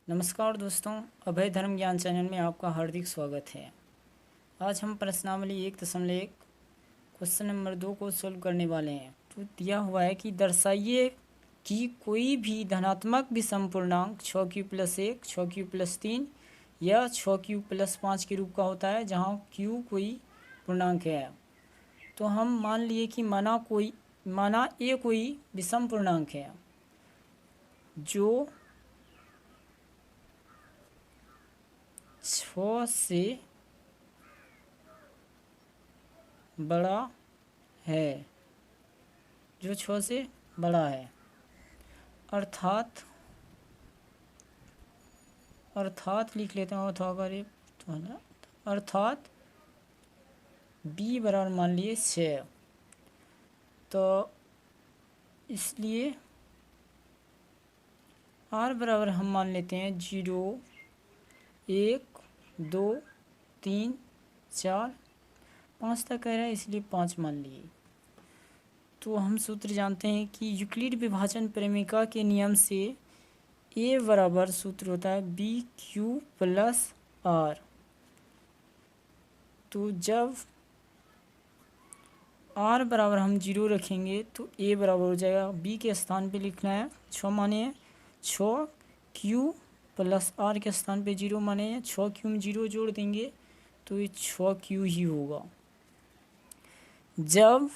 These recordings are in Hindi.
नमस्कार दोस्तों, अभय धर्म ज्ञान चैनल में आपका हार्दिक स्वागत है। आज हम प्रश्नावली 1.1 क्वेश्चन नंबर 2 को सोल्व करने वाले हैं। तो दिया हुआ है कि दर्शाइए कि कोई भी धनात्मक विषम पूर्णांक 6q+1, 6q+3 या 6q+5 के रूप का होता है, जहां q कोई पूर्णांक है। तो हम मान लिए कि माना a कोई विषम पूर्णांक है जो 6 से बड़ा है, जो 6 से बड़ा है, अर्थात लिख लेते हैं अर्थात b बराबर मान लिए 6। तो इसलिए r बराबर हम मान लेते हैं 0, 1, 2, 3, 4, 5 तक कह रहा है, इसलिए 5 मान लिए। तो हम सूत्र जानते हैं कि यूक्लिड विभाजन परिमेयता के नियम से a बराबर सूत्र होता है BQ+R। तो जब r बराबर हम 0 रखेंगे तो a बराबर हो जाएगा, b के स्थान पे लिखना है 6 माने हैं, 6q+r के स्थान पे 0 माने हैं, 6q में 0 जोड़ देंगे तो ये 6q ही होगा। जब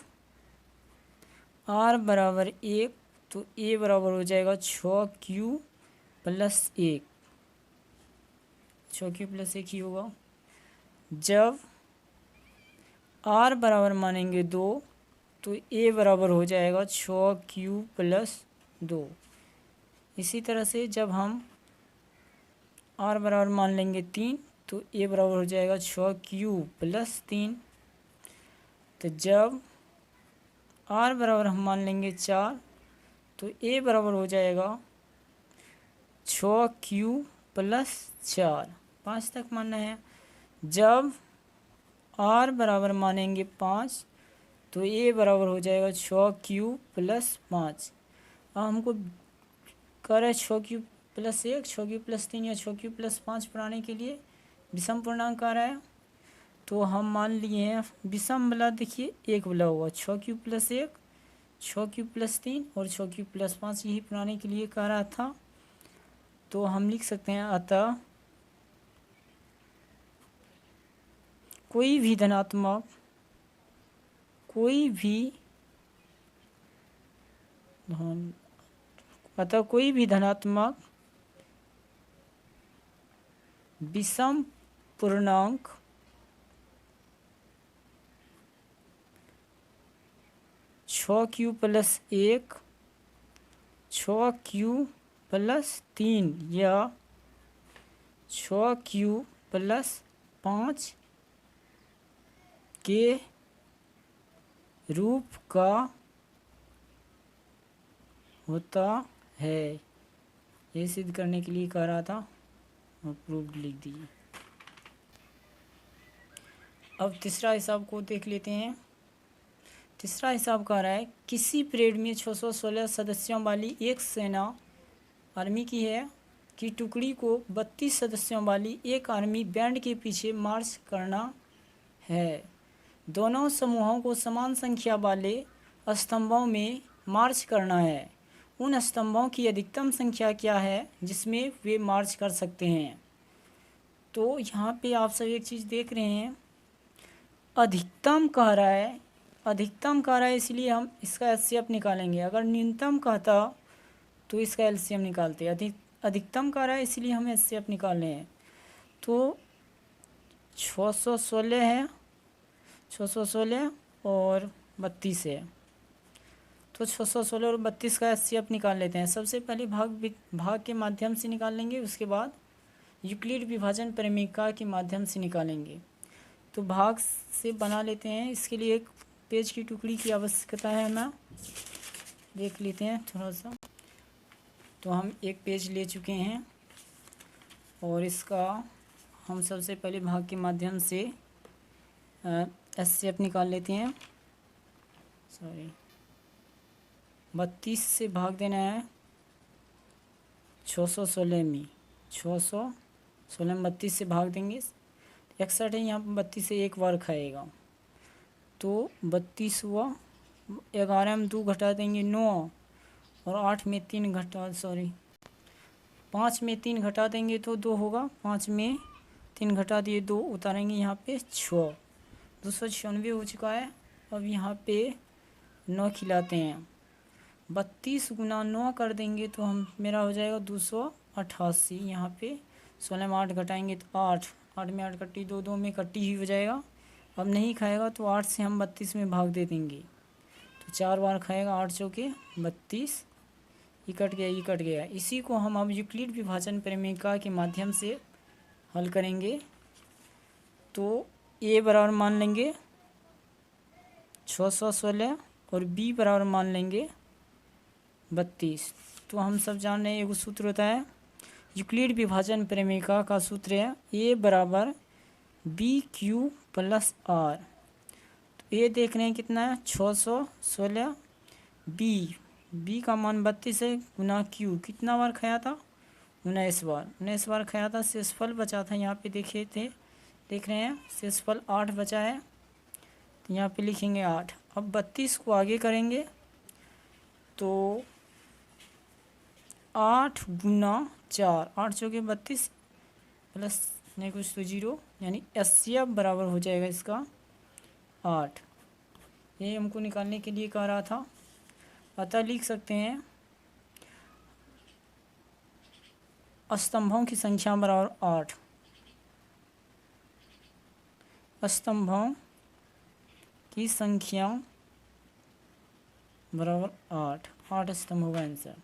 r बराबर 1 तो a बराबर हो जाएगा 6q+1, 6q+1 ही होगा। जब r बराबर मानेंगे 2 तो a बराबर हो जाएगा 6q+2। इसी तरह से जब हम r बराबर मान लेंगे 3 तो a बराबर हो जाएगा 6q+3। तो जब r बराबर हम मान लेंगे 4 तो a बराबर हो जाएगा 6q+4, 5 तक मानना है। जब r बराबर मानेंगे 5 तो a बराबर हो जाएगा 6q+5। अब हमको कह रहा है 6q+1, 6q+3 या 6q+5 बनाने के लिए विषम पूर्णांक आ रहा है। तो हम मान लिए हैं विषम वाला, देखिए एक वाला होगा 6q+1, 6q+3 और 6q+5, यही बनाने के लिए कह रहा था। तो हम लिख सकते हैं अतः कोई भी धनात्मक विषम पूर्णांक 6q+1, 6q+3 या 6q+5 के रूप का होता है, ये सिद्ध करने के लिए कह रहा था और प्रूफ लिख दीजिए। अब तीसरा हिसाब को देख लेते हैं। तीसरा हिसाब कह रहा है किसी परेड में 616 सदस्यों वाली एक सेना आर्मी की है कि टुकड़ी को 32 सदस्यों वाली एक आर्मी बैंड के पीछे मार्च करना है। दोनों समूहों को समान संख्या वाले स्तंभों में मार्च करना है। उन स्तंभों की अधिकतम संख्या क्या है जिसमें वे मार्च कर सकते हैं। तो यहाँ पे आप सब एक चीज़ देख रहे हैं, अधिकतम कह रहा है, इसलिए हम इसका एचसीएफ निकालेंगे। अगर न्यूनतम कहता तो इसका एलसीएम निकालते। अधिकतम कह रहा है इसलिए हम एचसीएफ निकाल रहे हैं। तो 616 है, 616 और 32 है, तो 616 और 32 का एचसीएफ निकाल लेते हैं। सबसे पहले भाग के माध्यम से निकाल लेंगे, उसके बाद यूक्लिड विभाजन परिमेयता के माध्यम से निकालेंगे। तो भाग से बना लेते हैं। इसके लिए एक पेज की टुकड़ी की आवश्यकता है, हमें देख लेते हैं थोड़ा सा। तो हम एक पेज ले चुके हैं और इसका हम सबसे पहले भाग के माध्यम से एचसीएफ निकाल लेते हैं। 32 से भाग देना है 616 में, 616 में 32 से भाग देंगे, 61 है, यहाँ पर 32 से एक बार खाएगा तो 32 हुआ। 11 में 2 घटा देंगे 9, और 8 में 3 घटा 5 में 3 घटा देंगे तो 2 होगा, 5 में 3 घटा दिए 2, उतारेंगे यहाँ पे 6, 296 हो चुका है। अब यहाँ पे 9 खिलाते हैं, 32 गुना 9 कर देंगे तो हम मेरा हो जाएगा 288। यहाँ पे 16 में 8 घटाएंगे तो 8, 8 में 8 कट्टी 2, 2 में कट्टी ही हो जाएगा। अब नहीं खाएगा तो 8 से हम 32 में भाग दे देंगे तो 4 बार खाएगा, 8 चौके 32, ये कट गया, ये कट गया। इसी को हम अब यूक्लिड विभाजन प्रमेय के माध्यम से हल करेंगे। तो ए बराबर मान लेंगे 616 और बी बराबर मान लेंगे 32। तो हम सब जान रहे हैं, एक सूत्र होता है यूक्लिड विभाजन प्रमेय का सूत्र है ए बराबर बी क्यू प्लस आर। तो ये देख रहे हैं कितना है 616, बी का मान 32 है, गुना क्यू कितना बार खाया था 19 बार, 19 बार खाया था। शेषफल बचा था, यहाँ पे देखे थे, देख रहे हैं शेषफल 8 बचा है, तो यहाँ पे लिखेंगे 8। अब 32 को आगे करेंगे तो 8 गुना 4, 8 चौके 32 प्लस नहीं कुछ तो 0, यानी 80 बराबर हो जाएगा इसका 8। ये हमको निकालने के लिए कह रहा था। अतः लिख सकते हैं स्तंभों की संख्या बराबर 8, स्तंभों की संख्या बराबर 8, 8 स्तंभ होगा आंसर।